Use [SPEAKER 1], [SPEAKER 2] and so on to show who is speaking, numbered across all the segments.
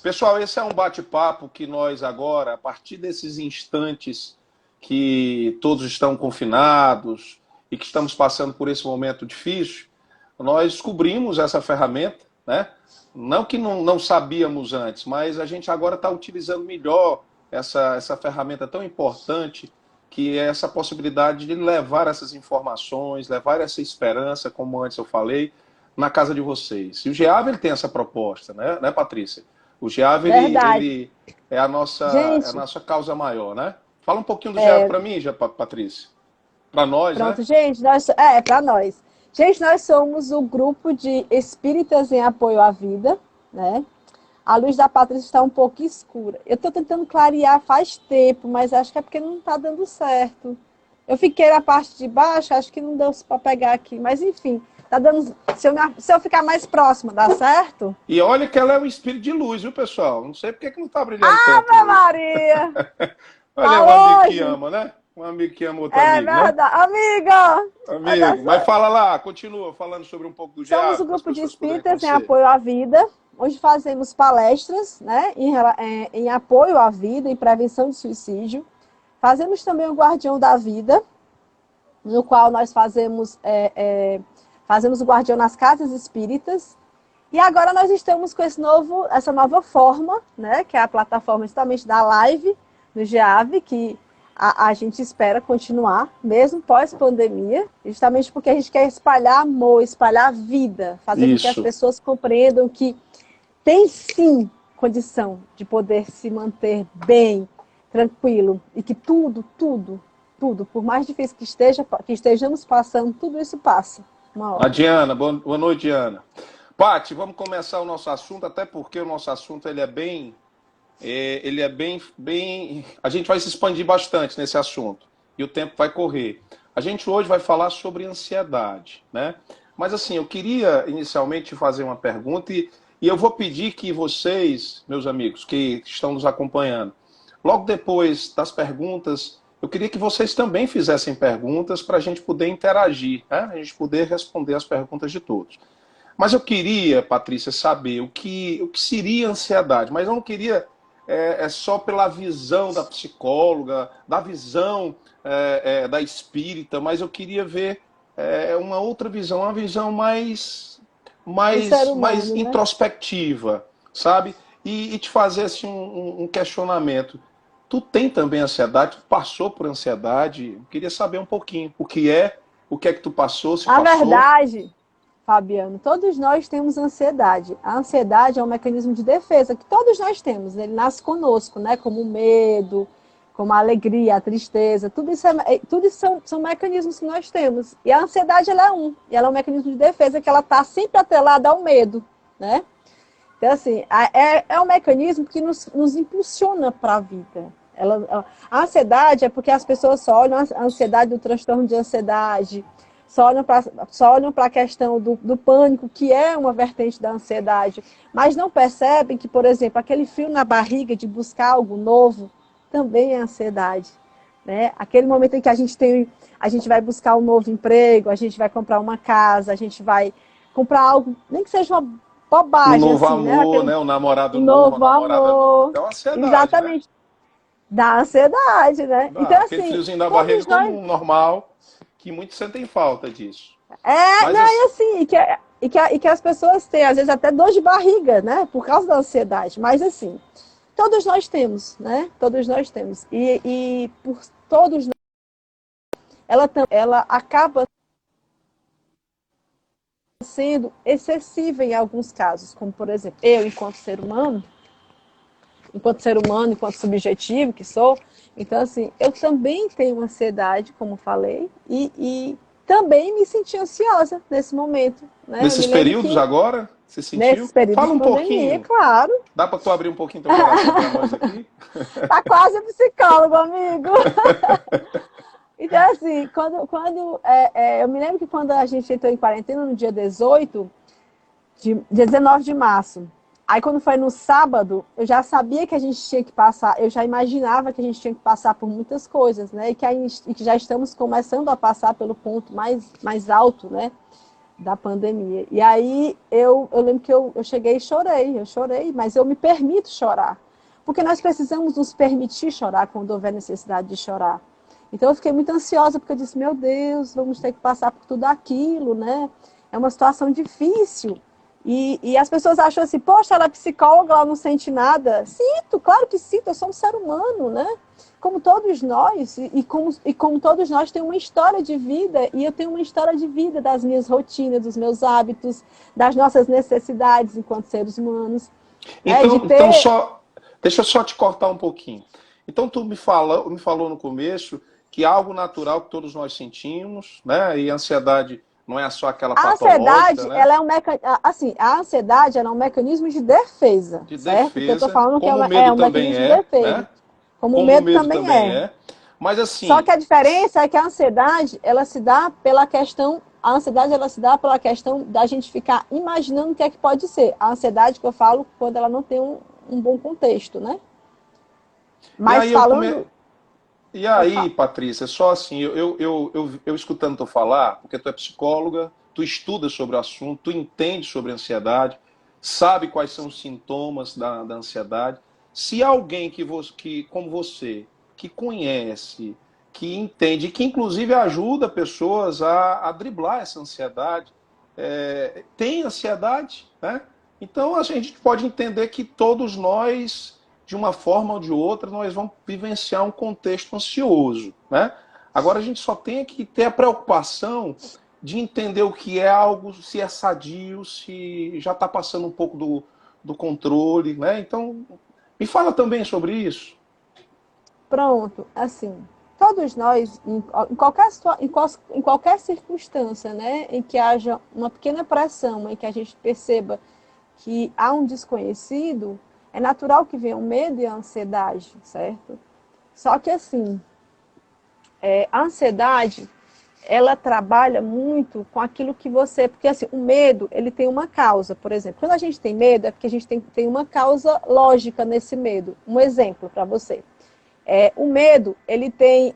[SPEAKER 1] Pessoal, esse é um bate-papo que nós agora, a partir desses instantes que todos estão confinados e que estamos passando por esse momento difícil, nós descobrimos essa ferramenta, né? Não que não sabíamos antes, mas a gente agora está utilizando melhor essa ferramenta tão importante que é essa possibilidade de levar essas informações, levar essa esperança, como antes eu falei, na casa de vocês. E o GEAV ele tem essa proposta, né, Patrícia? O GEAV
[SPEAKER 2] Verdade.
[SPEAKER 1] ele é a
[SPEAKER 2] Gente,
[SPEAKER 1] nossa causa maior, né? Fala um pouquinho do GEAV para mim, Patrícia. Para nós, né?
[SPEAKER 2] pronto, gente, para nós. Gente, nós somos o grupo de espíritas em apoio à vida, né? A luz da Patrícia está um pouco escura. Eu estou tentando clarear faz tempo, mas acho que é porque não está dando certo. Eu fiquei na parte de baixo, acho que não deu para pegar aqui, mas enfim, tá dando. Se eu ficar mais próxima, dá certo?
[SPEAKER 1] E olha que ela é um espírito de luz, viu, pessoal? Não sei por que não está brilhando tanto
[SPEAKER 2] Ave
[SPEAKER 1] hoje.
[SPEAKER 2] Maria!
[SPEAKER 1] Olha, é
[SPEAKER 2] Tá
[SPEAKER 1] um amigo que
[SPEAKER 2] longe!
[SPEAKER 1] ama, né? Um amigo que ama outro
[SPEAKER 2] É
[SPEAKER 1] amigo, né?
[SPEAKER 2] verdade. Amiga! Vai dar
[SPEAKER 1] Amigo, mas
[SPEAKER 2] certo.
[SPEAKER 1] fala lá, continua falando sobre um pouco do
[SPEAKER 2] Somos o
[SPEAKER 1] GEAV, para as
[SPEAKER 2] grupo de
[SPEAKER 1] pessoas poderem
[SPEAKER 2] espíritas em
[SPEAKER 1] conhecer.
[SPEAKER 2] apoio à vida, onde fazemos palestras, né, em apoio à vida e prevenção de suicídio. Fazemos também o Guardião da Vida, no qual nós fazemos o Guardião nas casas espíritas. E agora nós estamos com essa nova forma, né, que é a plataforma justamente da live do GEAV, que a gente espera continuar, mesmo pós-pandemia, justamente porque a gente quer espalhar amor, espalhar vida, fazer com que as
[SPEAKER 1] Isso.
[SPEAKER 2] pessoas compreendam que tem sim condição de poder se manter bem, tranquilo, e que tudo, por mais difícil que estejamos passando, tudo isso passa uma
[SPEAKER 1] A
[SPEAKER 2] hora.
[SPEAKER 1] Diana, boa noite, Diana. Pati, vamos começar o nosso assunto, até porque o nosso assunto ele é bem. A gente vai se expandir bastante nesse assunto e o tempo vai correr. A gente hoje vai falar sobre ansiedade, né? Mas assim, eu queria inicialmente fazer uma pergunta e eu vou pedir que vocês, meus amigos, que estão nos acompanhando, logo depois das perguntas, eu queria que vocês também fizessem perguntas para a gente poder interagir, né? A gente poder responder as perguntas de todos. Mas eu queria, Patrícia, saber o que seria ansiedade, mas eu não queria só pela visão da psicóloga, da visão da espírita, mas eu queria ver uma outra visão, uma visão
[SPEAKER 2] Do ser
[SPEAKER 1] mais
[SPEAKER 2] humano, né?
[SPEAKER 1] introspectiva, sabe? E te fazer assim, um questionamento. Tu tem também ansiedade? Tu passou por ansiedade? Eu queria saber um pouquinho o que é que tu passou, se
[SPEAKER 2] Na
[SPEAKER 1] passou.
[SPEAKER 2] verdade, Fabiano, todos nós temos ansiedade. A ansiedade é um mecanismo de defesa que todos nós temos. Ele nasce conosco, né? Como o medo, como a alegria, a tristeza. Tudo isso são mecanismos que nós temos. E a ansiedade ela é e ela é um mecanismo de defesa que ela está sempre atrelada ao medo, né? Então, assim, é um mecanismo que nos impulsiona para a vida. A ansiedade é porque as pessoas só olham a ansiedade do transtorno de ansiedade, só olham para a questão do pânico, que é uma vertente da ansiedade, mas não percebem que, por exemplo, aquele frio na barriga de buscar algo novo também é ansiedade. Né? Aquele momento em que a gente vai buscar um novo emprego, a gente vai comprar uma casa, a gente vai comprar algo, nem que seja uma
[SPEAKER 1] Um
[SPEAKER 2] bobagem,
[SPEAKER 1] novo
[SPEAKER 2] assim, né?
[SPEAKER 1] amor, né? Um namorado
[SPEAKER 2] Um
[SPEAKER 1] novo, uma
[SPEAKER 2] novo
[SPEAKER 1] namorada nova.
[SPEAKER 2] amor,
[SPEAKER 1] É uma ansiedade, né?
[SPEAKER 2] exatamente, da ansiedade, né?
[SPEAKER 1] Dá.
[SPEAKER 2] Então,
[SPEAKER 1] Aquele
[SPEAKER 2] assim,
[SPEAKER 1] friozinho da barriga
[SPEAKER 2] todos nós.
[SPEAKER 1] comum, normal, que muitos sentem falta disso.
[SPEAKER 2] É,
[SPEAKER 1] Mas
[SPEAKER 2] não, e assim, e que as pessoas têm, às vezes, até dor de barriga, né? Por causa da ansiedade. Mas, assim, todos nós temos, né? Todos nós temos. E por todos nós, ela acaba sendo excessiva em alguns casos, como, por exemplo, eu, enquanto subjetivo que sou, então, assim, eu também tenho ansiedade, como falei, e também me senti ansiosa nesse momento, né? Eu
[SPEAKER 1] nesses
[SPEAKER 2] me lembro
[SPEAKER 1] períodos
[SPEAKER 2] que,
[SPEAKER 1] agora, você sentiu?
[SPEAKER 2] nesses períodos
[SPEAKER 1] Fala
[SPEAKER 2] de
[SPEAKER 1] um
[SPEAKER 2] pandemia,
[SPEAKER 1] pouquinho.
[SPEAKER 2] claro,
[SPEAKER 1] Dá para tu abrir um pouquinho teu coração para nós aqui?
[SPEAKER 2] tá quase psicólogo, amigo. Então, assim, eu me lembro que quando a gente entrou em quarentena, no dia 19 de março, aí quando foi no sábado, eu já sabia que a gente tinha que passar, eu já imaginava que a gente tinha que passar por muitas coisas, né? E que já estamos começando a passar pelo ponto mais alto, né? da pandemia. E aí eu lembro que eu cheguei e eu chorei, mas eu me permito chorar. Porque nós precisamos nos permitir chorar quando houver necessidade de chorar. Então eu fiquei muito ansiosa, porque eu disse, meu Deus, vamos ter que passar por tudo aquilo, né? É uma situação difícil. E as pessoas acham assim, poxa, ela é psicóloga, ela não sente nada. Sinto, claro que sinto, eu sou um ser humano, né? Como todos nós, como todos nós tem uma história de vida, e eu tenho uma história de vida das minhas rotinas, dos meus hábitos, das nossas necessidades enquanto seres humanos.
[SPEAKER 1] Então deixa eu só te cortar um pouquinho. Então tu me falou no começo que é algo natural que todos nós sentimos, né? E a ansiedade não é só aquela
[SPEAKER 2] A
[SPEAKER 1] patológica,
[SPEAKER 2] ansiedade,
[SPEAKER 1] né?
[SPEAKER 2] ela é assim, a ansiedade ela é um mecanismo de defesa,
[SPEAKER 1] De
[SPEAKER 2] certo? Que eu estou
[SPEAKER 1] defesa,
[SPEAKER 2] falando que
[SPEAKER 1] como o
[SPEAKER 2] é
[SPEAKER 1] medo
[SPEAKER 2] um
[SPEAKER 1] também
[SPEAKER 2] mecanismo de
[SPEAKER 1] é,
[SPEAKER 2] defesa,
[SPEAKER 1] né?
[SPEAKER 2] como o
[SPEAKER 1] Como o
[SPEAKER 2] medo
[SPEAKER 1] medo
[SPEAKER 2] também
[SPEAKER 1] também
[SPEAKER 2] é.
[SPEAKER 1] é. Mas
[SPEAKER 2] Só
[SPEAKER 1] assim,
[SPEAKER 2] que a diferença é que a ansiedade, ela se dá pela questão, a ansiedade ela se dá pela questão da gente ficar imaginando o que é que pode ser. A ansiedade que eu falo quando ela não tem um bom contexto, né?
[SPEAKER 1] e
[SPEAKER 2] Mas
[SPEAKER 1] aí
[SPEAKER 2] falando,
[SPEAKER 1] e
[SPEAKER 2] pode
[SPEAKER 1] aí,
[SPEAKER 2] falar.
[SPEAKER 1] Patrícia, só assim, eu escutando tu falar, porque tu é psicóloga, tu estuda sobre o assunto, tu entende sobre a ansiedade, sabe quais são os sintomas da ansiedade. Se alguém como você, que conhece, que entende, que inclusive ajuda pessoas a driblar essa ansiedade, tem ansiedade, né? Então a gente pode entender que todos nós de uma forma ou de outra, nós vamos vivenciar um contexto ansioso, né? Agora a gente só tem que ter a preocupação de entender o que é algo, se é sadio, se já está passando um pouco do controle, né? Então, me fala também sobre isso.
[SPEAKER 2] Pronto, assim, todos nós, em qualquer, em qualquer circunstância, né, em que haja uma pequena pressão, em que a gente perceba que há um desconhecido, é natural que venha o medo e a ansiedade, certo? Só que, assim, a ansiedade, ela trabalha muito com aquilo que você... Porque, assim, o medo, ele tem uma causa, por exemplo. Quando a gente tem medo, é porque a gente tem uma causa lógica nesse medo. Um exemplo para você. O medo, ele tem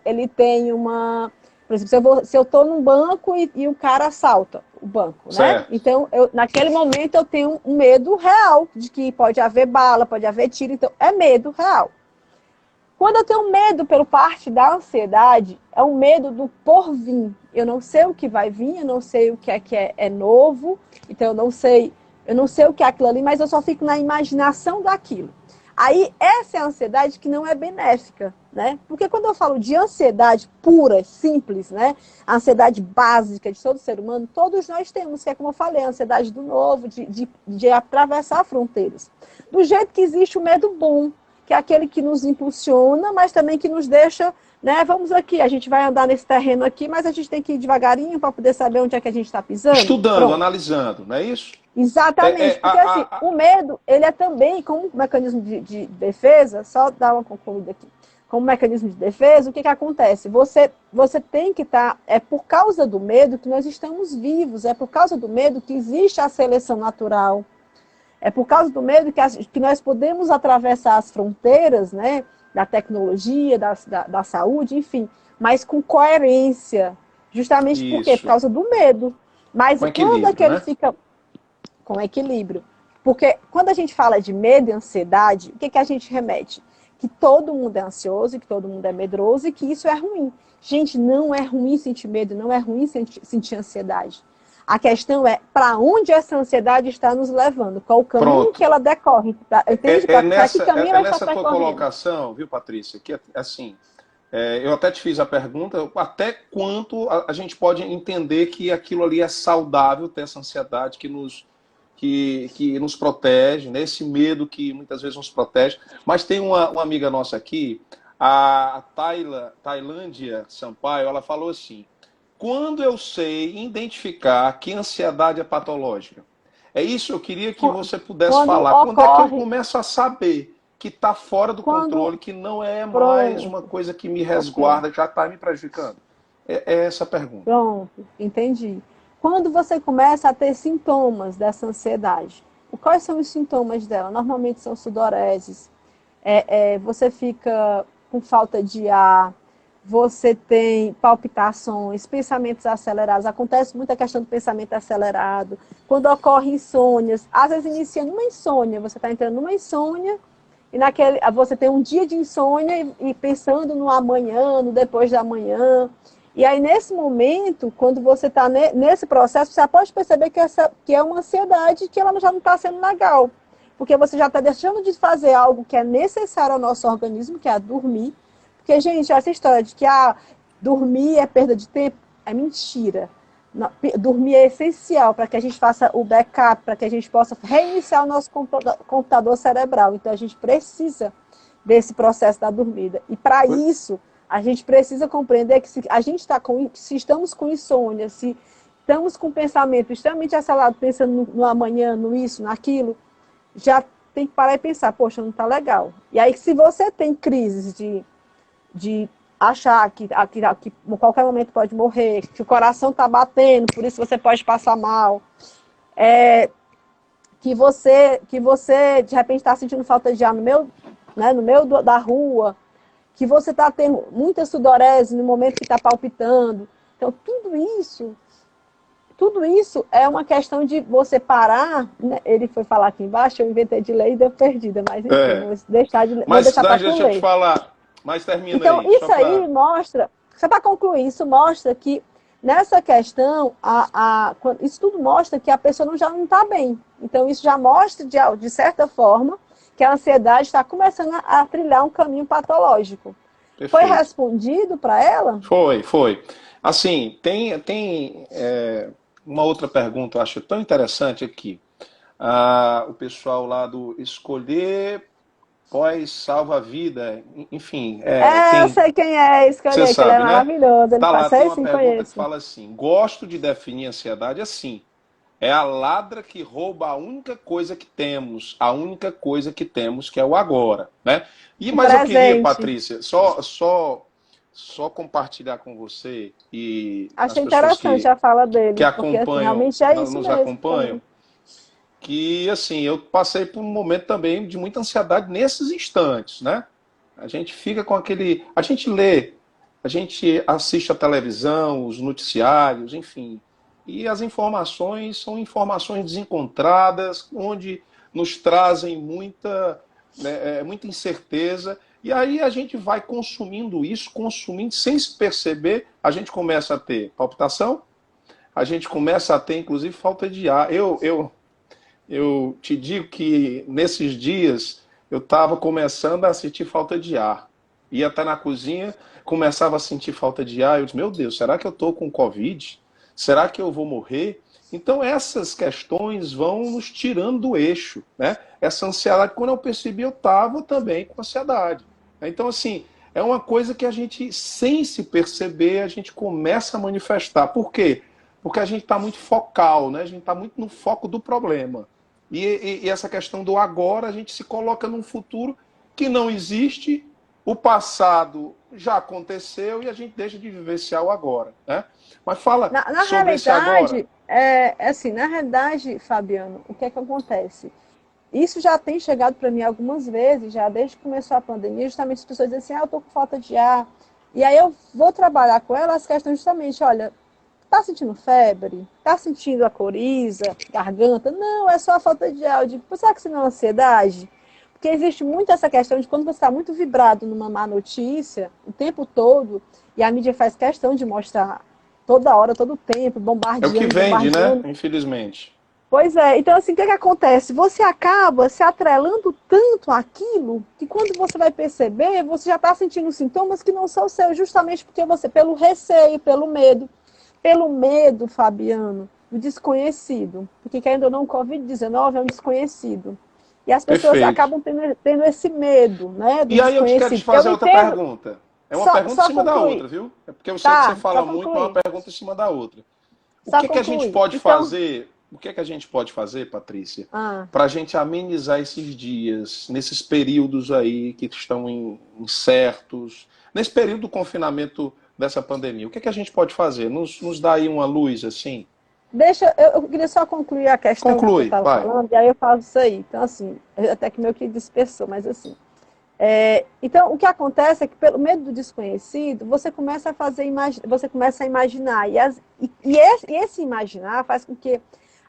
[SPEAKER 2] uma... Por exemplo, se eu estou num banco e o cara assalta o banco, né?
[SPEAKER 1] Certo.
[SPEAKER 2] Então, naquele momento, eu tenho um medo real de que pode haver bala, pode haver tiro. Então, é medo real. Quando eu tenho medo pelo parte da ansiedade, é um medo do porvir. Eu não sei o que vai vir, eu não sei o que é novo, então eu não sei o que é aquilo ali, mas eu só fico na imaginação daquilo. Aí, essa é a ansiedade que não é benéfica, né? Porque quando eu falo de ansiedade pura, simples, né? A ansiedade básica de todo ser humano, todos nós temos, que é como eu falei, a ansiedade do novo, de atravessar fronteiras. Do jeito que existe o medo bom, que é aquele que nos impulsiona, mas também que nos deixa, né? Vamos aqui, a gente vai andar nesse terreno aqui, mas a gente tem que ir devagarinho para poder saber onde é que a gente está pisando.
[SPEAKER 1] Estudando,
[SPEAKER 2] Pronto.
[SPEAKER 1] analisando, não é isso?
[SPEAKER 2] Exatamente, porque assim, o medo, ele é também como um mecanismo de defesa, só dar uma concluída aqui, como mecanismo de defesa, o que acontece? Você tem que estar, é por causa do medo que nós estamos vivos, é por causa do medo que existe a seleção natural, é por causa do medo que nós podemos atravessar as fronteiras, né, da tecnologia, da saúde, enfim, mas com coerência, justamente por quê? Por
[SPEAKER 1] Isso.
[SPEAKER 2] causa do medo. Mas
[SPEAKER 1] Com
[SPEAKER 2] quando é que
[SPEAKER 1] equilíbrio,
[SPEAKER 2] ele
[SPEAKER 1] né?
[SPEAKER 2] fica com equilíbrio? Porque quando a gente fala de medo e ansiedade, o que a gente remete? Que todo mundo é ansioso, que todo mundo é medroso e que isso é ruim. Gente, não é ruim sentir medo, não é ruim sentir ansiedade. A questão é para onde essa ansiedade está nos levando, qual o caminho que
[SPEAKER 1] Pronto.
[SPEAKER 2] ela decorre, entende? Para que caminho
[SPEAKER 1] É
[SPEAKER 2] ela está
[SPEAKER 1] nessa tua
[SPEAKER 2] percorrendo.
[SPEAKER 1] colocação, viu, Patrícia, que assim, eu até te fiz a pergunta, até quanto a gente pode entender que aquilo ali é saudável, ter essa ansiedade que nos protege, né? Esse medo que muitas vezes nos protege. Mas tem uma amiga nossa aqui, a Tailândia Sampaio, ela falou assim: quando eu sei identificar que ansiedade é patológica? É isso, eu queria que você pudesse
[SPEAKER 2] Quando
[SPEAKER 1] falar. Quando é que eu
[SPEAKER 2] ocorre,
[SPEAKER 1] começo a saber que está fora do
[SPEAKER 2] quando
[SPEAKER 1] controle, que não é mais uma
[SPEAKER 2] pronto,
[SPEAKER 1] coisa que me
[SPEAKER 2] ok.
[SPEAKER 1] resguarda, que já está me prejudicando? É essa a pergunta.
[SPEAKER 2] Pronto, entendi. Quando você começa a ter sintomas dessa ansiedade, quais são os sintomas dela? Normalmente são sudoreses, você fica com falta de ar, você tem palpitações, pensamentos acelerados. Acontece muita questão do pensamento acelerado. Quando ocorre insônias, às vezes inicia numa insônia, você está entrando numa insônia, e você tem um dia de insônia e pensando no amanhã, no depois da manhã. E aí, nesse momento, quando você está nesse processo, você pode perceber que é uma ansiedade que ela já não está sendo legal. Porque você já está deixando de fazer algo que é necessário ao nosso organismo, que é dormir. Porque, gente, essa história de que dormir é perda de tempo é mentira. Dormir é essencial para que a gente faça o backup, para que a gente possa reiniciar o nosso computador cerebral. Então, a gente precisa desse processo da dormida. E, para isso, a gente precisa compreender que se estamos com insônia, se estamos com um pensamento extremamente acelerado, pensando no amanhã, no isso, naquilo, já tem que parar e pensar, poxa, não está legal. E aí, se você tem crises de achar que em qualquer momento pode morrer, que o coração está batendo, por isso você pode passar mal, que você de repente está sentindo falta de ar no meio da rua, que você está tendo muita sudorese no momento que está palpitando. Então, tudo isso é uma questão de você parar, né? Ele foi falar aqui embaixo, eu inventei de ler e deu perdida, mas enfim, vou deixar de ler.
[SPEAKER 1] Mas
[SPEAKER 2] para
[SPEAKER 1] deixa eu te falar, mas termina
[SPEAKER 2] então,
[SPEAKER 1] aí.
[SPEAKER 2] isso aí mostra, só para concluir, isso mostra que nessa questão, isso tudo mostra que a pessoa já não está bem. Então, isso já mostra, de certa forma, que a ansiedade está começando a trilhar um caminho patológico. Perfeito. Foi respondido para ela?
[SPEAKER 1] Foi. Assim, tem uma outra pergunta, eu acho tão interessante aqui. O pessoal lá do Escolher Pós Salva a Vida, enfim.
[SPEAKER 2] Eu sei quem é Escolher, que ele é maravilhoso.
[SPEAKER 1] Tá lá, tem uma pergunta que fala assim: gosto de definir ansiedade assim. É a ladra que rouba a única coisa que temos, que é o agora, né? Mas eu queria, Patrícia, só compartilhar com você e
[SPEAKER 2] achei interessante a fala dele,
[SPEAKER 1] que acompanham,
[SPEAKER 2] porque, assim,
[SPEAKER 1] nos acompanham, que assim, eu passei por um momento também de muita ansiedade nesses instantes, né? A gente fica com a gente lê, a gente assiste a televisão, os noticiários, enfim. E as informações são informações desencontradas, onde nos trazem muita incerteza. E aí a gente vai consumindo sem se perceber, a gente começa a ter palpitação, a gente começa a ter, inclusive, falta de ar. Eu te digo que nesses dias eu estava começando a sentir falta de ar. Ia até na cozinha, começava a sentir falta de ar. Eu disse, meu Deus, será que eu estou com Covid? Será que eu vou morrer? Então essas questões vão nos tirando do eixo, né? Essa ansiedade, quando eu percebi, eu estava também com ansiedade. Então, assim, é uma coisa que a gente, sem se perceber, a gente começa a manifestar. Por quê? Porque a gente está muito focal, né? A gente está muito no foco do problema. E essa questão do agora, a gente se coloca num futuro que não existe, o passado já aconteceu e a gente deixa de vivenciar o agora, né? Mas fala sobre esse agora.
[SPEAKER 2] Na realidade, Fabiano, o que é que acontece? Isso já tem chegado para mim algumas vezes, já desde que começou a pandemia, justamente as pessoas dizem assim, eu estou com falta de ar. E aí eu vou trabalhar com elas as questões justamente, olha, tá sentindo febre? Tá sentindo a coriza, garganta? Não, é só a falta de ar. Eu digo, será que isso não é ansiedade? Porque existe muito essa questão de quando você está muito vibrado numa má notícia, o tempo todo, e a mídia faz questão de mostrar toda hora, todo o tempo, bombardeando.
[SPEAKER 1] É o que vende, né? Infelizmente.
[SPEAKER 2] Pois é. Então, assim, o que acontece? Você acaba se atrelando tanto àquilo que quando você vai perceber, você já está sentindo sintomas que não são seus, justamente porque você, pelo receio, pelo medo, Fabiano, do desconhecido. Porque, querendo ou não, o Covid-19 é um desconhecido. E as pessoas acabam tendo esse medo, né?
[SPEAKER 1] E aí eu quero te fazer outra pergunta. É uma pergunta em cima da outra, viu? É porque eu sei que você fala muito, mas é uma pergunta em cima da outra. O que a gente pode fazer? O que a gente pode fazer, Patrícia, para a gente amenizar esses dias, nesses períodos aí que estão incertos, nesse período do confinamento dessa pandemia? O que a gente pode fazer? Nos dá aí uma luz, assim?
[SPEAKER 2] Eu queria só concluir a questão que você estava falando, e aí eu falo isso aí. Então, assim, até que meio que dispersou, mas assim, Então, o que acontece é que, pelo medo do desconhecido, você começa a imaginar. E esse imaginar faz com que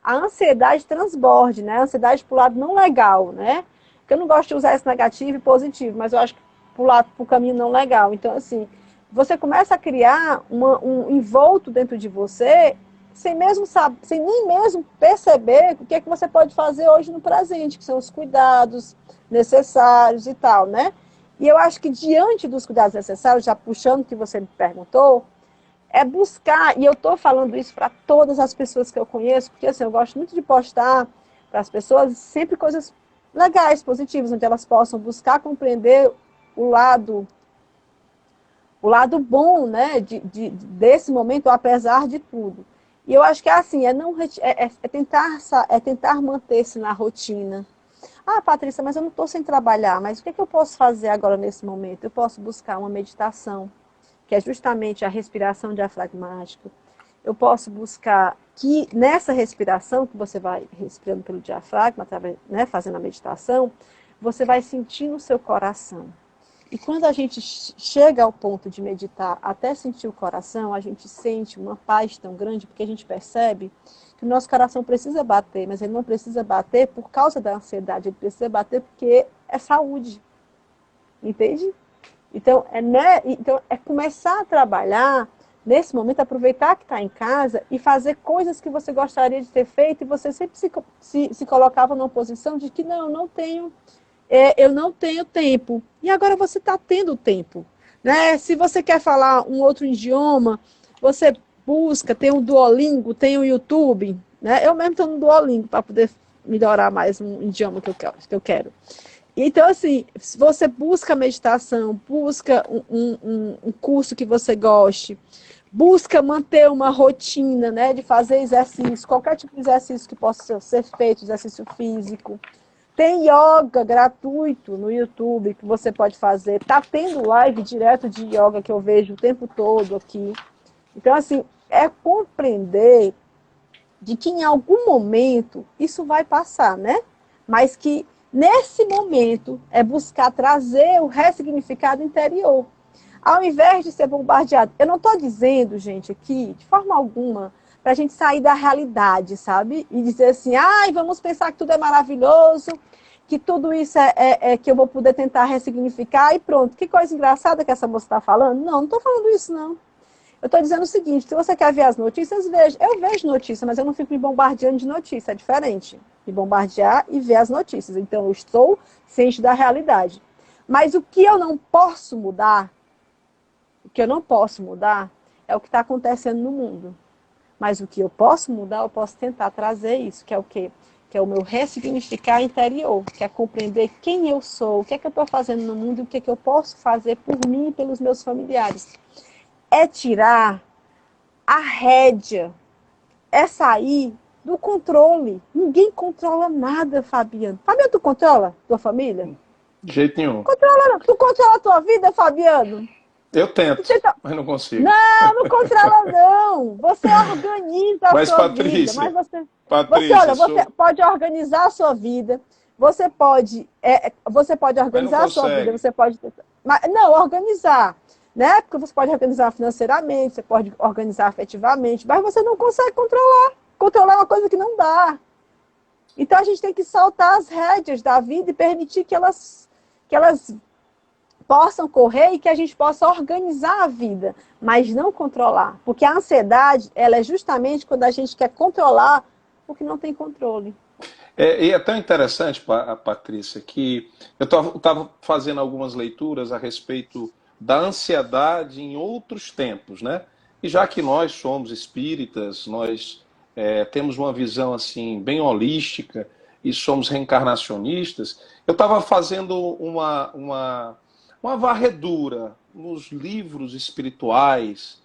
[SPEAKER 2] a ansiedade transborde, né? A ansiedade para o lado não legal, né? Porque eu não gosto de usar esse negativo e positivo, mas eu acho que para o caminho não legal. Então, assim, você começa a criar um envolto dentro de você, sem nem mesmo perceber o que é que você pode fazer hoje no presente, que são os cuidados necessários e tal, né? E eu acho que diante dos cuidados necessários, já puxando o que você me perguntou, é buscar, e eu estou falando isso para todas as pessoas que eu conheço, porque assim, eu gosto muito de postar para as pessoas sempre coisas legais, positivas, onde elas possam buscar compreender o lado bom, né, desse momento, apesar de tudo. E eu acho que é assim, tentar manter-se na rotina. Ah, Patrícia, mas eu não estou sem trabalhar, mas o que eu posso fazer agora nesse momento? Eu posso buscar uma meditação, que é justamente a respiração diafragmática. Eu posso buscar que nessa respiração, que você vai respirando pelo diafragma, né, fazendo a meditação, você vai sentindo o seu coração. E quando a gente chega ao ponto de meditar até sentir o coração, a gente sente uma paz tão grande, porque a gente percebe que o nosso coração precisa bater, mas ele não precisa bater por causa da ansiedade, ele precisa bater porque é saúde. Entende? Então, é começar a trabalhar nesse momento, aproveitar que está em casa e fazer coisas que você gostaria de ter feito e você sempre se colocava numa posição de que não, eu não tenho tempo. E agora você está tendo tempo. Né? Se você quer falar um outro idioma, você busca, tem o Duolingo, tem o YouTube. Né? Eu mesmo estou no Duolingo para poder melhorar mais um idioma que eu quero. Então, assim, se você busca meditação, busca um curso que você goste, busca manter uma rotina, né, de fazer exercício, qualquer tipo de exercício que possa ser feito, exercício físico. Tem yoga gratuito no YouTube que você pode fazer. Tá tendo live direto de yoga que eu vejo o tempo todo aqui. Então, assim, é compreender de que em algum momento isso vai passar, né? Mas que nesse momento é buscar trazer o ressignificado interior. Ao invés de ser bombardeado. Eu não estou dizendo, gente, aqui, de forma alguma, para a gente sair da realidade, sabe? E dizer assim, ai, vamos pensar que tudo é maravilhoso, que tudo isso que eu vou poder tentar ressignificar e pronto. Que coisa engraçada que essa moça está falando. Não estou falando isso, não. Eu estou dizendo o seguinte, se você quer ver as notícias, veja. Eu vejo notícias, mas eu não fico me bombardeando de notícia, é diferente. Me bombardear e ver as notícias. Então, eu estou ciente da realidade. Mas o que eu não posso mudar, é o que está acontecendo no mundo. Mas o que eu posso mudar, eu posso tentar trazer isso, que é o quê? Que é o meu ressignificar interior, que é compreender quem eu sou, o que é que eu estou fazendo no mundo e o que é que eu posso fazer por mim e pelos meus familiares. É tirar a rédea, é sair do controle. Ninguém controla nada, Fabiano. Fabiano, tu controla tua família?
[SPEAKER 1] De jeito nenhum.
[SPEAKER 2] Controla, tu controla a tua vida, Fabiano?
[SPEAKER 1] Eu tento, mas não consigo.
[SPEAKER 2] Não controla não. Você organiza a sua vida. Mas você pode organizar a sua vida. Você pode organizar a sua vida. Você pode organizar. Né? Porque você pode organizar financeiramente, você pode organizar afetivamente, mas você não consegue controlar. Controlar é uma coisa que não dá. Então a gente tem que soltar as rédeas da vida e permitir que elas possam correr e que a gente possa organizar a vida, mas não controlar. Porque a ansiedade, ela é justamente quando a gente quer controlar o que não tem controle.
[SPEAKER 1] E é tão interessante, Patrícia, que eu estava fazendo algumas leituras a respeito da ansiedade em outros tempos, né? E já que nós somos espíritas, nós temos uma visão assim bem holística e somos reencarnacionistas, eu estava fazendo uma varredura nos livros espirituais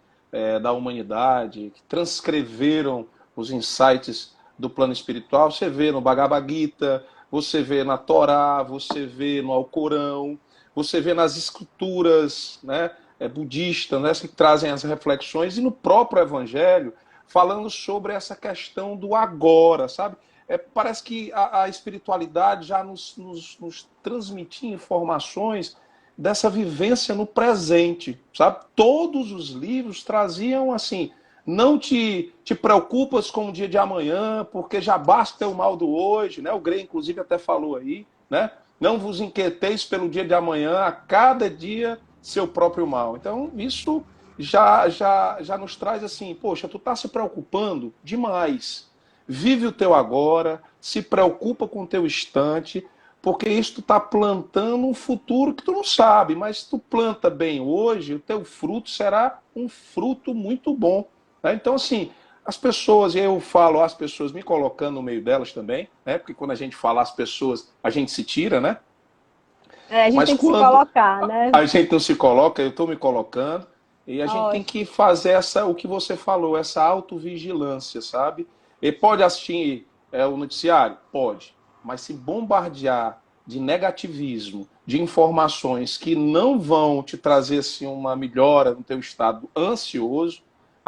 [SPEAKER 1] da humanidade que transcreveram os insights do plano espiritual. Você vê no Bhagavad Gita, você vê na Torá, você vê no Alcorão, você vê nas escrituras, né, budistas, né, que trazem as reflexões, e no próprio Evangelho, falando sobre essa questão do agora, sabe? parece que a espiritualidade já nos transmitia informações dessa vivência no presente, sabe? Todos os livros traziam assim, não te preocupas com o dia de amanhã, porque já basta o mal do hoje, né? O Grey, inclusive, até falou aí, né? Não vos inquieteis pelo dia de amanhã, a cada dia seu próprio mal. Então, isso já nos traz assim, poxa, tu tá se preocupando demais. Vive o teu agora, se preocupa com o teu instante, porque isso tu está plantando um futuro que tu não sabe, mas se tu planta bem hoje, o teu fruto será um fruto muito bom. Né? Então, assim, as pessoas, e eu falo as pessoas me colocando no meio delas também, né? Porque quando a gente fala as pessoas, a gente se tira, né?
[SPEAKER 2] A gente
[SPEAKER 1] Mas
[SPEAKER 2] tem que se
[SPEAKER 1] quando
[SPEAKER 2] colocar, né?
[SPEAKER 1] a gente não se coloca, eu estou me colocando, e a gente tem
[SPEAKER 2] Ótimo.
[SPEAKER 1] que fazer o que você falou, essa autovigilância, sabe? E pode assistir o noticiário? Pode. Mas se bombardear de negativismo, de informações que não vão te trazer assim, uma melhora no teu estado ansioso,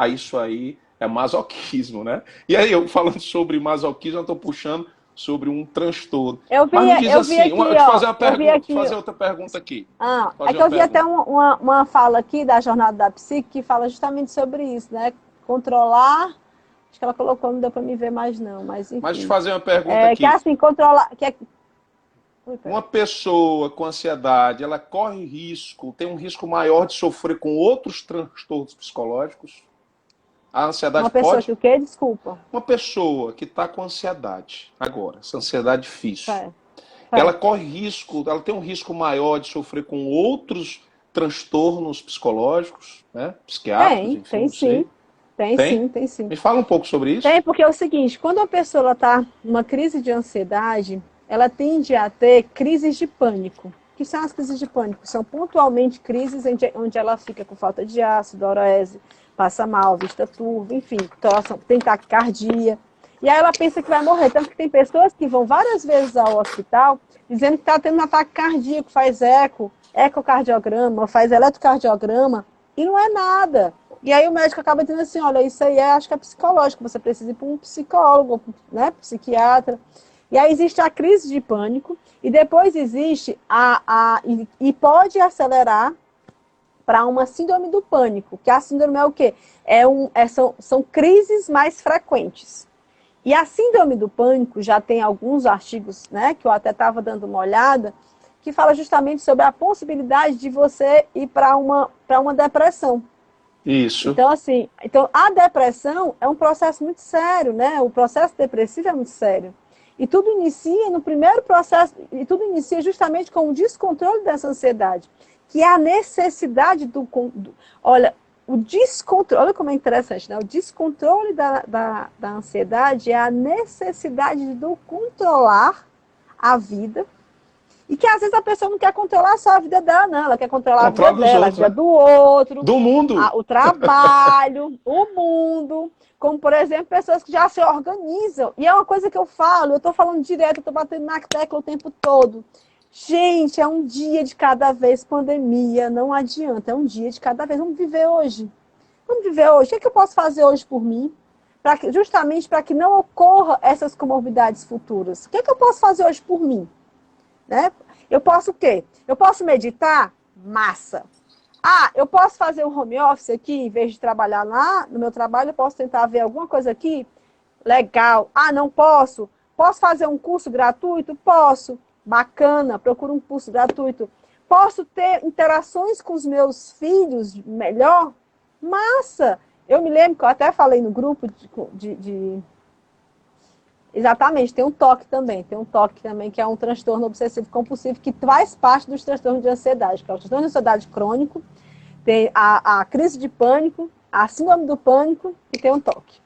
[SPEAKER 1] isso aí é masoquismo, né? E aí, eu falando sobre masoquismo, eu estou puxando sobre um transtorno. Mas me diz
[SPEAKER 2] Eu vi
[SPEAKER 1] assim,
[SPEAKER 2] aqui,
[SPEAKER 1] te fazer
[SPEAKER 2] ó,
[SPEAKER 1] uma
[SPEAKER 2] eu vi
[SPEAKER 1] pergunta, te
[SPEAKER 2] aqui,
[SPEAKER 1] fazer outra pergunta aqui.
[SPEAKER 2] é
[SPEAKER 1] Fazer
[SPEAKER 2] que
[SPEAKER 1] uma
[SPEAKER 2] eu vi até
[SPEAKER 1] pergunta.
[SPEAKER 2] uma fala aqui da Jornada da Psique que fala justamente sobre isso, né? Controlar, acho que ela colocou, não deu para me ver mais não, mas
[SPEAKER 1] Mas te
[SPEAKER 2] enfim.
[SPEAKER 1] fazer uma pergunta
[SPEAKER 2] Que é
[SPEAKER 1] aqui.
[SPEAKER 2] assim, controlar, Ui,
[SPEAKER 1] Uma
[SPEAKER 2] peraí.
[SPEAKER 1] pessoa com ansiedade, ela corre risco, tem um risco maior de sofrer com outros transtornos psicológicos? A
[SPEAKER 2] Uma
[SPEAKER 1] ansiedade
[SPEAKER 2] pessoa
[SPEAKER 1] pode?
[SPEAKER 2] que o quê? Desculpa.
[SPEAKER 1] Uma pessoa que está com ansiedade agora, essa ansiedade difícil,
[SPEAKER 2] Certo,
[SPEAKER 1] ela
[SPEAKER 2] certo.
[SPEAKER 1] corre risco, ela tem um risco maior de sofrer com outros transtornos psicológicos, né? Psiquiátricos, enfim,
[SPEAKER 2] Tem
[SPEAKER 1] não
[SPEAKER 2] sim.
[SPEAKER 1] sei.
[SPEAKER 2] Tem
[SPEAKER 1] Tem?
[SPEAKER 2] sim, tem sim.
[SPEAKER 1] Me fala um pouco sobre
[SPEAKER 2] Tem,
[SPEAKER 1] isso.
[SPEAKER 2] porque é o seguinte, quando a pessoa está numa crise de ansiedade, ela tende a ter crises de pânico. O que são as crises de pânico? São pontualmente crises onde ela fica com falta de ar, sudorese, passa mal, vista turva, enfim, tem taquicardia. E aí ela pensa que vai morrer. Tanto que tem pessoas que vão várias vezes ao hospital dizendo que está tendo um ataque cardíaco, faz ecocardiograma, faz eletrocardiograma, e não é nada. E aí o médico acaba dizendo assim, olha, isso aí acho que é psicológico, você precisa ir para um psicólogo, né, psiquiatra. E aí existe a crise de pânico, e depois existe e pode acelerar para uma síndrome do pânico, que a síndrome é o quê? São crises mais frequentes. E a síndrome do pânico, já tem alguns artigos, né, que eu até estava dando uma olhada, que fala justamente sobre a possibilidade de você ir para uma depressão.
[SPEAKER 1] Isso.
[SPEAKER 2] Então, assim, a depressão é um processo muito sério, né? O processo depressivo é muito sério. E tudo inicia no primeiro processo, e tudo inicia justamente com o descontrole dessa ansiedade, que é a necessidade olha, o descontrole, olha como é interessante, né? O descontrole da ansiedade é a necessidade do controlar a vida, e que às vezes a pessoa não quer controlar só a vida dela, não. Ela quer controlar a vida
[SPEAKER 1] Controle dos
[SPEAKER 2] dela, a
[SPEAKER 1] outros,
[SPEAKER 2] vida
[SPEAKER 1] né?
[SPEAKER 2] do outro,
[SPEAKER 1] Do mundo.
[SPEAKER 2] o trabalho, o mundo. Como, por exemplo, pessoas que já se organizam. E é uma coisa que eu falo, eu estou falando direto, eu estou batendo na tecla o tempo todo. Gente, é um dia de cada vez, pandemia, não adianta, é um dia de cada vez. Vamos viver hoje. Vamos viver hoje. O que é que eu posso fazer hoje por mim? Justamente para que não ocorra essas comorbidades futuras. O que é que eu posso fazer hoje por mim? Né? Eu posso o quê? Eu posso meditar? Massa. Eu posso fazer um home office aqui, em vez de trabalhar lá no meu trabalho, eu posso tentar ver alguma coisa aqui? Legal. Não posso? Posso fazer um curso gratuito? Posso. Bacana, procuro um curso gratuito. Posso ter interações com os meus filhos melhor? Massa. Eu me lembro que eu até falei no grupo Exatamente, tem um TOC também. Tem um TOC também, que é um transtorno obsessivo compulsivo, que faz parte dos transtornos de ansiedade, que é o transtorno de ansiedade crônico, tem a crise de pânico, a síndrome do pânico e tem um TOC.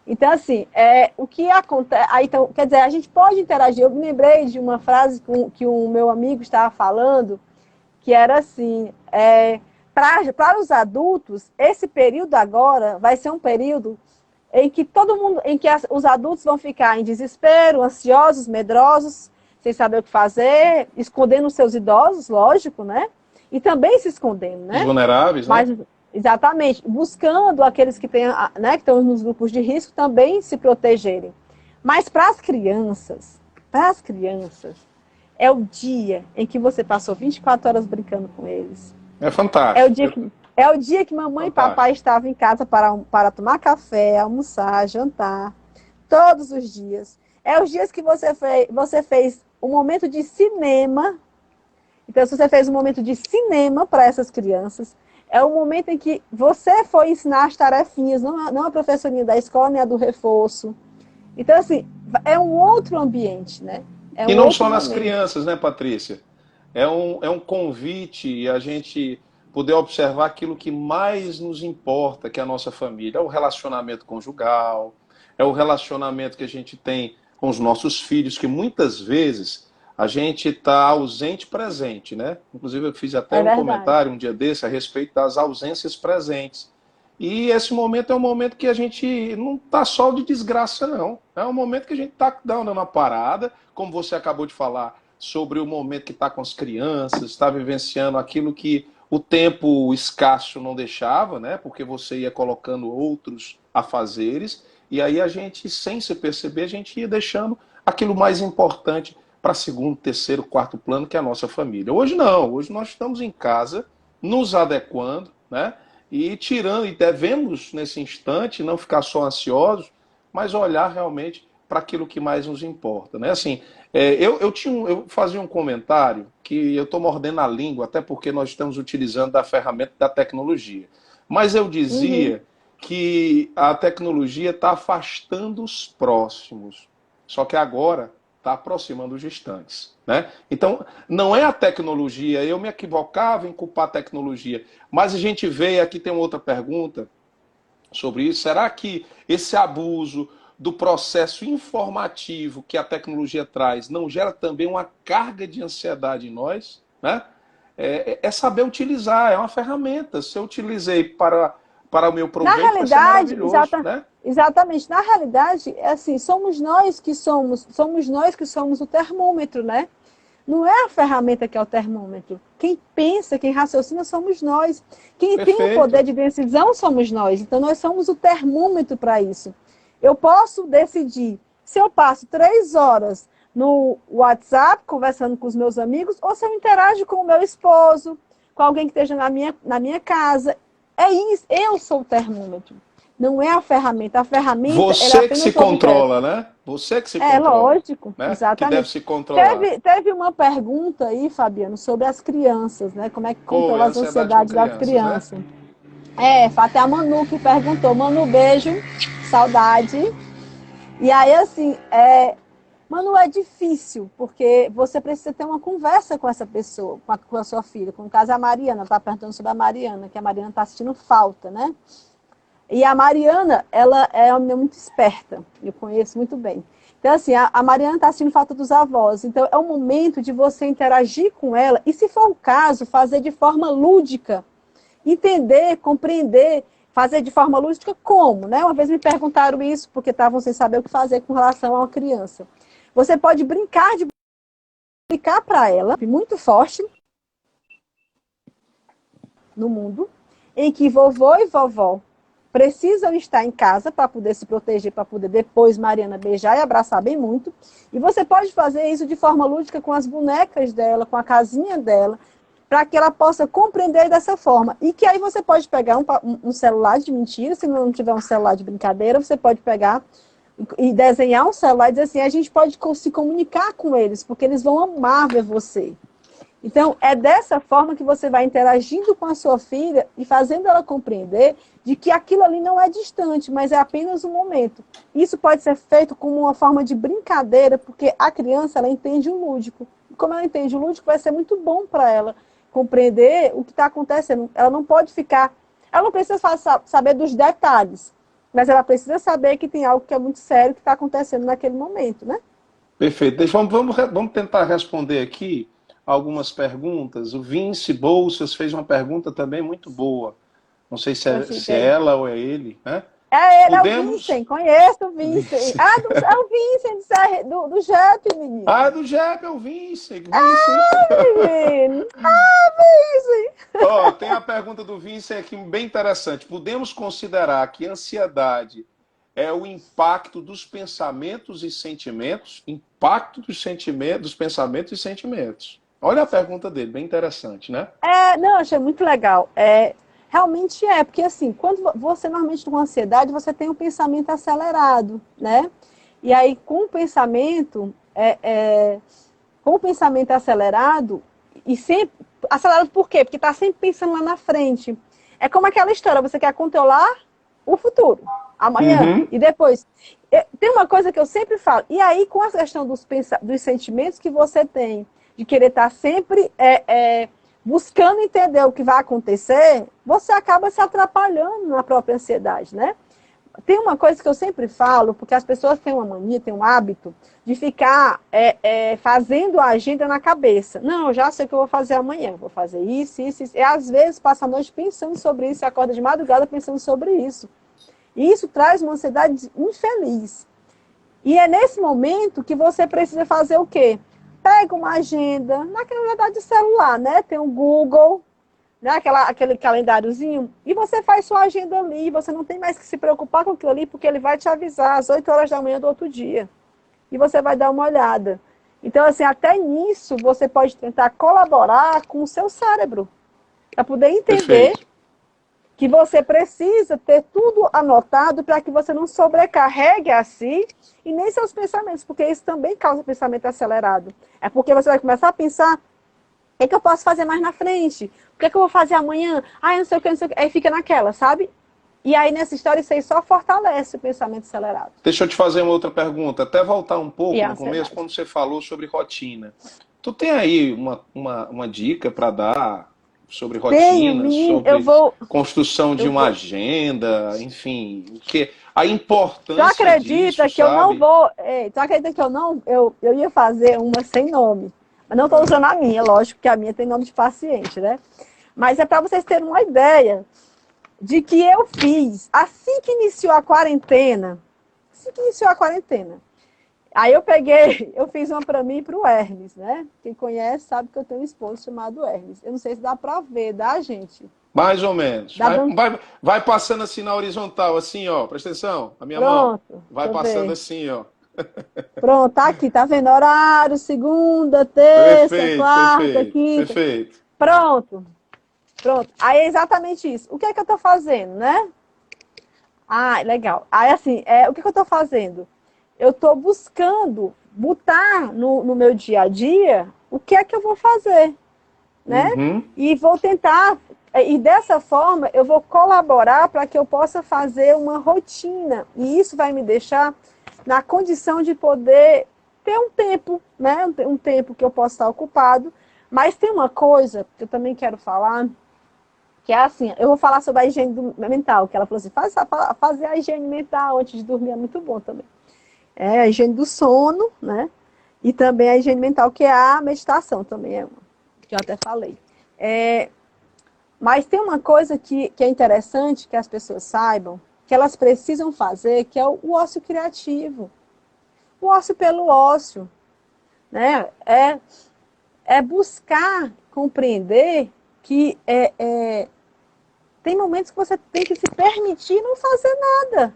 [SPEAKER 2] Então, assim, o que acontece... Então, quer dizer, a gente pode interagir. Eu me lembrei de uma frase que o meu amigo estava falando, que era assim, para os adultos, esse período agora vai ser um período em que os adultos vão ficar em desespero, ansiosos, medrosos, sem saber o que fazer, escondendo os seus idosos, lógico, né? E também se escondendo,
[SPEAKER 1] Os
[SPEAKER 2] né?
[SPEAKER 1] vulneráveis, né?
[SPEAKER 2] Mas, exatamente, buscando aqueles que têm, né, que estão nos grupos de risco também se protegerem. Mas para as crianças, é o dia em que você passou 24 horas brincando com eles.
[SPEAKER 1] É
[SPEAKER 2] É o
[SPEAKER 1] fantástico.
[SPEAKER 2] dia que, é o dia que mamãe e papai
[SPEAKER 1] Fantástico.
[SPEAKER 2] estavam em casa para tomar café, almoçar, jantar. Todos os dias. É os dias que você fez um momento de cinema. Então, se você fez um momento de cinema para essas crianças, é o momento em que você foi ensinar as tarefinhas, não a professorinha da escola, nem a do reforço. Então, assim, é um outro ambiente, né? É
[SPEAKER 1] E
[SPEAKER 2] um
[SPEAKER 1] não
[SPEAKER 2] outro
[SPEAKER 1] só nas
[SPEAKER 2] momento.
[SPEAKER 1] crianças, né, Patrícia? É um convite a gente poder observar aquilo que mais nos importa, que é a nossa família. É o relacionamento conjugal, é o relacionamento que a gente tem com os nossos filhos, que muitas vezes a gente está ausente presente, né? Inclusive eu fiz até
[SPEAKER 2] É
[SPEAKER 1] um
[SPEAKER 2] verdade.
[SPEAKER 1] comentário um dia desse a respeito das ausências presentes. E esse momento é um momento que a gente não está só de desgraça, não. É um momento que a gente está dando uma parada, como você acabou de falar, sobre o momento que está com as crianças, está vivenciando aquilo que o tempo escasso não deixava, né? Porque você ia colocando outros afazeres, e aí a gente, sem se perceber, a gente ia deixando aquilo mais importante para segundo, terceiro, quarto plano, que é a nossa família. Hoje não, hoje nós estamos em casa, nos adequando, né? E tirando, e devemos nesse instante não ficar só ansiosos, mas olhar realmente para aquilo que mais nos importa, né? Assim, eu fazia um comentário que eu estou mordendo a língua, até porque nós estamos utilizando da ferramenta da tecnologia. Mas eu
[SPEAKER 2] Uhum.
[SPEAKER 1] dizia que a tecnologia está afastando os próximos. Só que agora está aproximando os distantes, né? Então, não é a tecnologia, eu me equivocava em culpar a tecnologia, mas a gente vê, aqui tem outra pergunta sobre isso, será que esse abuso do processo informativo que a tecnologia traz não gera também uma carga de ansiedade em nós, né? É saber utilizar, é uma ferramenta. Se eu utilizei para o meu
[SPEAKER 2] Na
[SPEAKER 1] proveito, vai ser
[SPEAKER 2] realidade,
[SPEAKER 1] maravilhoso, né?
[SPEAKER 2] exatamente, na realidade, é assim, somos nós que somos o termômetro, né? Não é a ferramenta que é o termômetro. Quem pensa, quem raciocina somos nós. Quem tem o poder
[SPEAKER 1] Perfeito.
[SPEAKER 2] de decisão somos nós. Então, nós somos o termômetro para isso. Eu posso decidir se eu passo 3 horas no WhatsApp conversando com os meus amigos ou se eu interajo com o meu esposo, com alguém que esteja na minha casa. É isso, eu sou o termômetro. Não é a ferramenta. A ferramenta, ela é
[SPEAKER 1] Você que se
[SPEAKER 2] apenas o objeto.
[SPEAKER 1] controla, né? Você que se
[SPEAKER 2] É
[SPEAKER 1] controla,
[SPEAKER 2] lógico,
[SPEAKER 1] né? Que deve
[SPEAKER 2] exatamente.
[SPEAKER 1] se controlar.
[SPEAKER 2] Teve uma pergunta aí, Fabiano, sobre as crianças, né? Como é que
[SPEAKER 1] Pô, é
[SPEAKER 2] controla as
[SPEAKER 1] ansiedade com
[SPEAKER 2] ansiedades das
[SPEAKER 1] crianças, né?
[SPEAKER 2] crianças? Até a Manu que perguntou. Manu, beijo, saudade. E aí, assim, Manu, é difícil, porque você precisa ter uma conversa com essa pessoa, com a sua filha. Com o caso, a Mariana, tá perguntando sobre a Mariana, que a Mariana tá assistindo falta, né? E a Mariana, ela é uma menina muito esperta, eu conheço muito bem. Então, assim, a Mariana está sentindo falta dos avós. Então, é o momento de você interagir com ela e, se for o caso, fazer de forma lúdica. Entender, compreender, fazer de forma lúdica como, né? Uma vez me perguntaram isso, porque estavam sem saber o que fazer com relação a uma criança. Você pode brincar de explicar para ela, muito forte, no mundo, em que vovô e vovó precisam estar em casa para poder se proteger, para poder depois Mariana beijar e abraçar bem muito. E você pode fazer isso de forma lúdica com as bonecas dela, com a casinha dela, para que ela possa compreender dessa forma. E que aí você pode pegar um celular de mentira, se não tiver um celular de brincadeira, você pode pegar e desenhar um celular e dizer assim, a gente pode se comunicar com eles, porque eles vão amar ver você. Então, é dessa forma que você vai interagindo com a sua filha e fazendo ela compreender de que aquilo ali não é distante, mas é apenas um momento. Isso pode ser feito como uma forma de brincadeira, porque a criança, ela entende o lúdico. E como ela entende o lúdico, vai ser muito bom para ela compreender o que está acontecendo. Ela não pode ficar... Ela não precisa saber dos detalhes, mas ela precisa saber que tem algo que é muito sério que está acontecendo naquele momento, né?
[SPEAKER 1] Perfeito. Vamos tentar responder aqui algumas perguntas. O Vince Bolsas fez uma pergunta também muito boa. Não sei se é,
[SPEAKER 2] Prossiga
[SPEAKER 1] se é
[SPEAKER 2] aí.
[SPEAKER 1] ela ou é ele, né?
[SPEAKER 2] É ele, é o
[SPEAKER 1] Podemos.
[SPEAKER 2] Vincent, conheço o Vincent.
[SPEAKER 1] Vince.
[SPEAKER 2] Ah, é o Vincent do JEP,
[SPEAKER 1] Ah, é
[SPEAKER 2] menino.
[SPEAKER 1] do Jep, é o Vince. Vince.
[SPEAKER 2] Menino. Ah, Vincent.
[SPEAKER 1] Ó, tem a pergunta do Vince aqui bem interessante. Podemos considerar que ansiedade é o impacto dos pensamentos e sentimentos, impacto dos pensamentos e sentimentos. Olha a pergunta dele, bem interessante, né?
[SPEAKER 2] Não, achei muito legal. Realmente porque assim, quando você normalmente com ansiedade, você tem um pensamento acelerado, né? E aí, com o pensamento acelerado, e sempre. Acelerado por quê? Porque está sempre pensando lá na frente. É como aquela história, você quer controlar o futuro, amanhã,
[SPEAKER 1] Uhum.
[SPEAKER 2] e depois. Tem uma coisa que eu sempre falo, e aí com a questão dos sentimentos que você tem, de querer estar sempre buscando entender o que vai acontecer, você acaba se atrapalhando na própria ansiedade, né? Tem uma coisa que eu sempre falo, porque as pessoas têm uma mania, têm um hábito de ficar fazendo a agenda na cabeça. Não, eu já sei o que eu vou fazer amanhã, vou fazer isso, isso, isso. E às vezes passa a noite pensando sobre isso e acorda de madrugada pensando sobre isso. E isso traz uma ansiedade infeliz. E é nesse momento que você precisa fazer o quê? Pega uma agenda, na verdade de celular, né? Tem o Google, né? Aquele calendáriozinho, e você faz sua agenda ali, você não tem mais que se preocupar com aquilo ali, porque ele vai te avisar às 8 horas da manhã do outro dia. E você vai dar uma olhada. Então, assim, até nisso você pode tentar colaborar com o seu cérebro, para poder entender
[SPEAKER 1] Perfeito.
[SPEAKER 2] que você precisa ter tudo anotado para que você não sobrecarregue a si e nem seus pensamentos, porque isso também causa pensamento acelerado. É porque você vai começar a pensar: o que eu posso fazer mais na frente? O que eu vou fazer amanhã? Ah, não sei o que, não sei o que. Aí fica naquela, sabe? E aí, nessa história, isso aí só fortalece o pensamento acelerado.
[SPEAKER 1] Deixa eu te fazer uma outra pergunta. Até voltar um
[SPEAKER 2] E
[SPEAKER 1] pouco
[SPEAKER 2] a
[SPEAKER 1] no começo,
[SPEAKER 2] ansiedade.
[SPEAKER 1] quando você falou sobre rotina. Tu tem aí uma dica para dar sobre
[SPEAKER 2] Tenho,
[SPEAKER 1] rotina,
[SPEAKER 2] menino,
[SPEAKER 1] sobre construção de
[SPEAKER 2] eu
[SPEAKER 1] uma
[SPEAKER 2] vou.
[SPEAKER 1] agenda, enfim, que a
[SPEAKER 2] Tu
[SPEAKER 1] importância disso,
[SPEAKER 2] acredita que eu não
[SPEAKER 1] sabe?
[SPEAKER 2] vou. Tu acredita que eu não. Eu ia fazer uma sem nome. Mas não estou
[SPEAKER 1] Ah,
[SPEAKER 2] usando a minha, lógico que a minha tem nome de paciente, né? Mas é para vocês terem uma ideia de que eu fiz assim que iniciou a quarentena. Assim que iniciou a quarentena. Aí eu peguei, eu fiz uma para mim e para o Hermes, né? Quem conhece sabe que eu tenho um esposo chamado Hermes. Eu não sei se dá para ver, dá, gente?
[SPEAKER 1] mais ou menos.
[SPEAKER 2] Dá dando...
[SPEAKER 1] Vai passando assim na horizontal, assim, ó. Presta atenção, a minha mão.
[SPEAKER 2] Pronto,
[SPEAKER 1] Vai
[SPEAKER 2] deixa eu
[SPEAKER 1] passando
[SPEAKER 2] ver.
[SPEAKER 1] assim, ó.
[SPEAKER 2] Pronto, tá aqui, tá vendo? Horário, segunda, terça,
[SPEAKER 1] Perfeito,
[SPEAKER 2] quarta,
[SPEAKER 1] perfeito,
[SPEAKER 2] quinta.
[SPEAKER 1] perfeito.
[SPEAKER 2] Pronto, pronto. Aí é exatamente isso. O que é que eu tô fazendo, né? Ah, legal. Aí assim, o que é que eu tô fazendo? Eu tô buscando botar no meu dia a dia o que é que eu vou fazer, né?
[SPEAKER 1] Uhum.
[SPEAKER 2] E vou tentar, e dessa forma eu vou colaborar para que eu possa fazer uma rotina. E isso vai me deixar na condição de poder ter um tempo, né? Um tempo que eu possa estar ocupado. Mas tem uma coisa que eu também quero falar, que é assim, eu vou falar sobre a higiene mental, que ela falou assim, fazer a higiene mental antes de dormir é muito bom também. É a higiene do sono, né? E também a higiene mental, que é a meditação também, é uma, que eu até falei. É, mas tem uma coisa que é interessante que as pessoas saibam, que elas precisam fazer, que é o ócio criativo. O ócio pelo ócio, né? É buscar compreender que tem momentos que você tem que se permitir não fazer nada.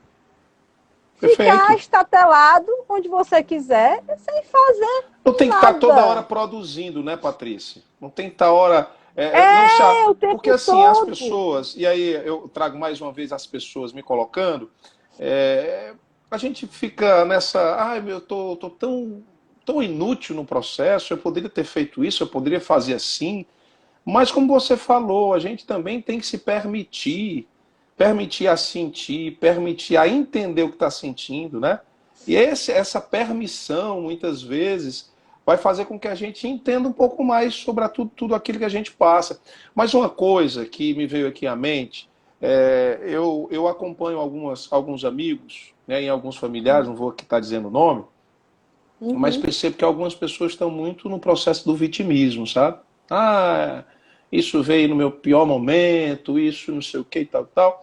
[SPEAKER 2] Ficar
[SPEAKER 1] Perfeito.
[SPEAKER 2] estatelado onde você quiser, sem fazer
[SPEAKER 1] Não tem que estar toda hora
[SPEAKER 2] nada.
[SPEAKER 1] produzindo, né, Patrícia? Não tem que estar hora. Não se,
[SPEAKER 2] O
[SPEAKER 1] porque
[SPEAKER 2] tempo
[SPEAKER 1] assim, as
[SPEAKER 2] todo.
[SPEAKER 1] pessoas, e aí eu trago mais uma vez as pessoas me colocando, é, a gente fica nessa. Ai, meu, tô tão inútil no processo, eu poderia ter feito isso, eu poderia fazer assim. Mas como você falou, a gente também tem que se permitir a sentir, permitir a entender o que está sentindo, né? E essa permissão, muitas vezes, vai fazer com que a gente entenda um pouco mais sobre tudo aquilo que a gente passa. Mas uma coisa que me veio aqui à mente, eu acompanho alguns amigos, né, e alguns familiares, não vou aqui estar dizendo o nome, mas
[SPEAKER 2] Uhum.
[SPEAKER 1] percebo que algumas pessoas estão muito no processo do vitimismo, sabe? Ah, isso veio no meu pior momento, isso não sei o que e tal, tal.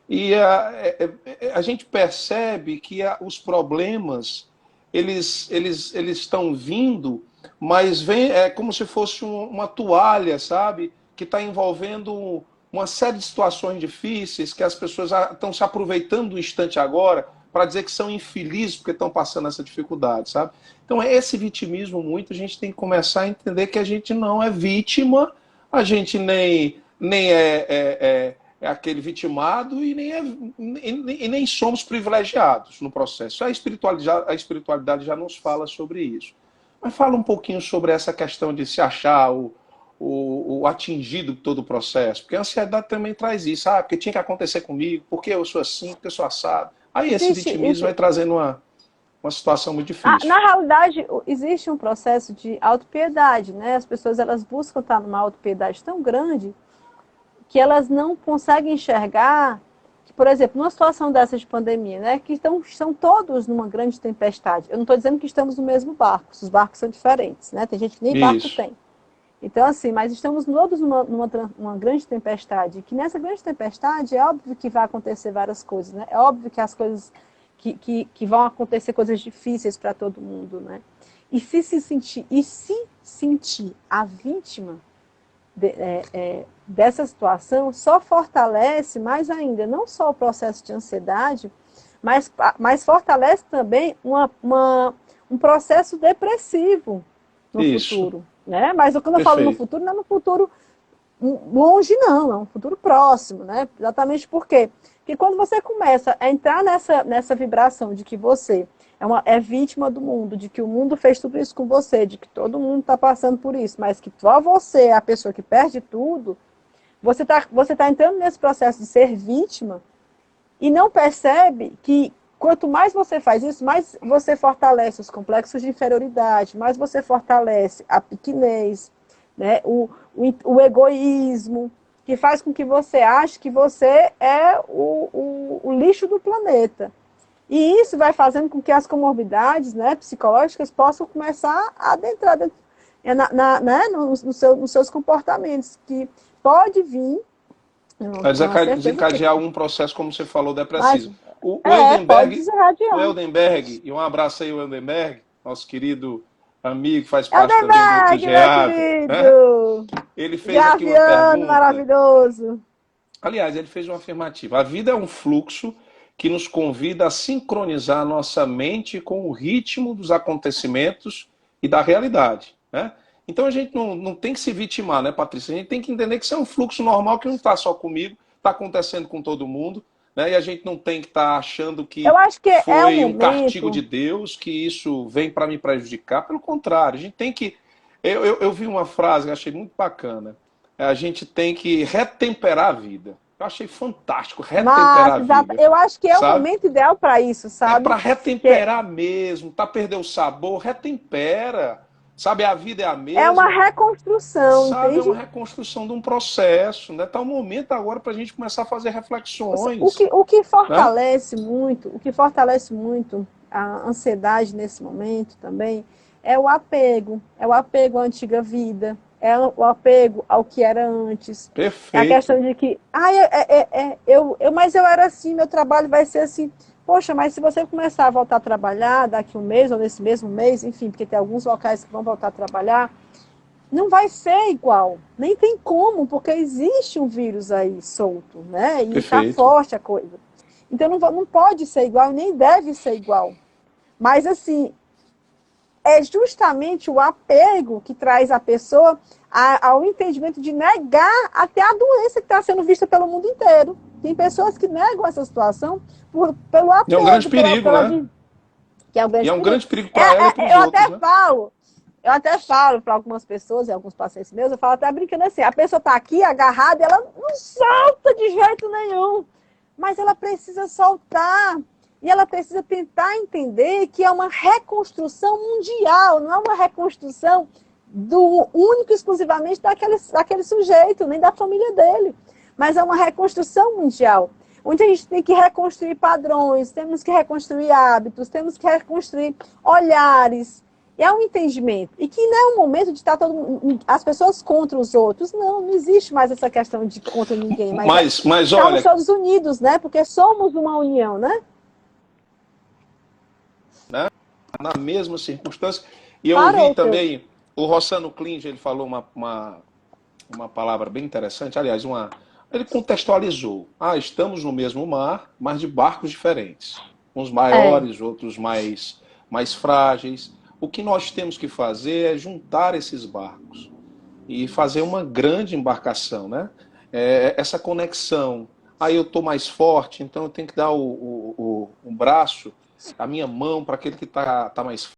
[SPEAKER 1] E a gente percebe que os problemas, eles estão vindo, mas é como se fosse uma toalha, sabe? Que está envolvendo uma série de situações difíceis, que as pessoas estão se aproveitando do instante agora para dizer que são infelizes porque estão passando essa dificuldade, sabe? Então, esse vitimismo muito, a gente tem que começar a entender que a gente não é vítima, a gente nem é aquele vitimado e nem somos privilegiados no processo. A espiritualidade já nos fala sobre isso. Mas fala um pouquinho sobre essa questão de se achar o atingido de todo o processo. Porque a ansiedade também traz isso. Ah, porque tinha que acontecer comigo, porque eu sou assim, porque eu sou assado. Aí esse vitimismo vai trazendo uma situação muito difícil.
[SPEAKER 2] Na realidade, existe um processo de autopiedade, né? As pessoas elas buscam estar numa autopiedade tão grande que elas não conseguem enxergar que, por exemplo, numa situação dessa de pandemia, né, que estão todos numa grande tempestade. Eu não estou dizendo que estamos no mesmo barco, os barcos são diferentes, né? Tem gente que nem barco tem. Então, assim, mas estamos todos numa grande tempestade, que nessa grande tempestade é óbvio que vai acontecer várias coisas, né? É óbvio que as coisas, que vão acontecer coisas difíceis para todo mundo, né? E se sentir a vítima dessa situação, só fortalece mais ainda, não só o processo de ansiedade, mas fortalece também um processo depressivo no futuro. Né? Mas quando eu falo no futuro, não é no futuro longe, não, é um futuro próximo, né? Exatamente por quê? Porque quando você começa a entrar nessa vibração de que você é vítima do mundo, de que o mundo fez tudo isso com você, de que todo mundo está passando por isso, mas que só você é a pessoa que perde tudo, você tá entrando nesse processo de ser vítima e não percebe que quanto mais você faz isso, mais você fortalece os complexos de inferioridade, mais você fortalece a pequenez, né? o egoísmo, que faz com que você ache que você é o lixo do planeta. E isso vai fazendo com que as comorbidades, né, psicológicas possam começar a adentrar né, nos seus comportamentos, que pode vir...
[SPEAKER 1] Vai desencadear algum processo, como você falou, depressivo. O Eldenberg, e um abraço aí, o Eldenberg, nosso querido amigo, faz parte também do Grupo GEAV. Ele fez aqui uma pergunta.
[SPEAKER 2] Maravilhoso.
[SPEAKER 1] Aliás, ele fez uma afirmativa. A vida é um fluxo que nos convida a sincronizar a nossa mente com o ritmo dos acontecimentos e da realidade, né? Então a gente não tem que se vitimar, né, Patrícia? A gente tem que entender que isso é um fluxo normal que não está só comigo, está acontecendo com todo mundo, né? E a gente não tem que estar achando que foi um castigo de Deus, que isso vem para me prejudicar. Pelo contrário, a gente tem que... Eu vi uma frase que eu achei muito bacana. A gente tem que retemperar a vida. Eu achei fantástico, retemperar a vida.
[SPEAKER 2] Eu acho que é o momento ideal para isso, sabe?
[SPEAKER 1] É para retemperar mesmo, tá perdendo o sabor, retempera. Sabe, a vida é a mesma.
[SPEAKER 2] É uma reconstrução,
[SPEAKER 1] sabe,
[SPEAKER 2] entende?
[SPEAKER 1] É uma reconstrução de um processo, né? Tá o momento agora para a gente começar a fazer reflexões.
[SPEAKER 2] O que fortalece muito a ansiedade nesse momento também é o apego à antiga vida, é o apego ao que era antes.
[SPEAKER 1] Perfeito.
[SPEAKER 2] É a questão de que, mas eu era assim, meu trabalho vai ser assim. Poxa, mas se você começar a voltar a trabalhar daqui um mês ou nesse mesmo mês, enfim, porque tem alguns locais que vão voltar a trabalhar, não vai ser igual. Nem tem como, porque existe um vírus aí solto, né? E está forte a coisa. Então não pode ser igual, nem deve ser igual. Mas assim, é justamente o apego que traz a pessoa ao entendimento de negar até a doença que está sendo vista pelo mundo inteiro. Tem pessoas que negam essa situação pelo apego.
[SPEAKER 1] É um grande perigo, né? É um grande perigo para ela e para os outros, né?
[SPEAKER 2] Eu até falo para algumas pessoas e alguns pacientes meus, eu falo até brincando assim, a pessoa está aqui agarrada, ela não solta de jeito nenhum. Mas ela precisa soltar. E ela precisa tentar entender que é uma reconstrução mundial, não é uma reconstrução do único exclusivamente daquele sujeito, nem da família dele. Mas é uma reconstrução mundial, onde a gente tem que reconstruir padrões, temos que reconstruir hábitos, temos que reconstruir olhares. E é um entendimento. E que não é um momento de estar as pessoas contra os outros. Não existe mais essa questão de contra ninguém.
[SPEAKER 1] Mas olha...
[SPEAKER 2] Estamos todos unidos, né? Porque somos uma união, né?
[SPEAKER 1] Na mesma circunstância. E eu ouvi também, o Rossano Klinger, ele falou uma palavra bem interessante, aliás, ele contextualizou. Estamos no mesmo mar, mas de barcos diferentes. uns
[SPEAKER 2] É,
[SPEAKER 1] maiores, outros mais frágeis. O que nós temos que fazer é juntar esses barcos e fazer uma grande embarcação, né? Essa conexão. Aí eu estou mais forte, então eu tenho que dar o braço, a minha mão para aquele que está mais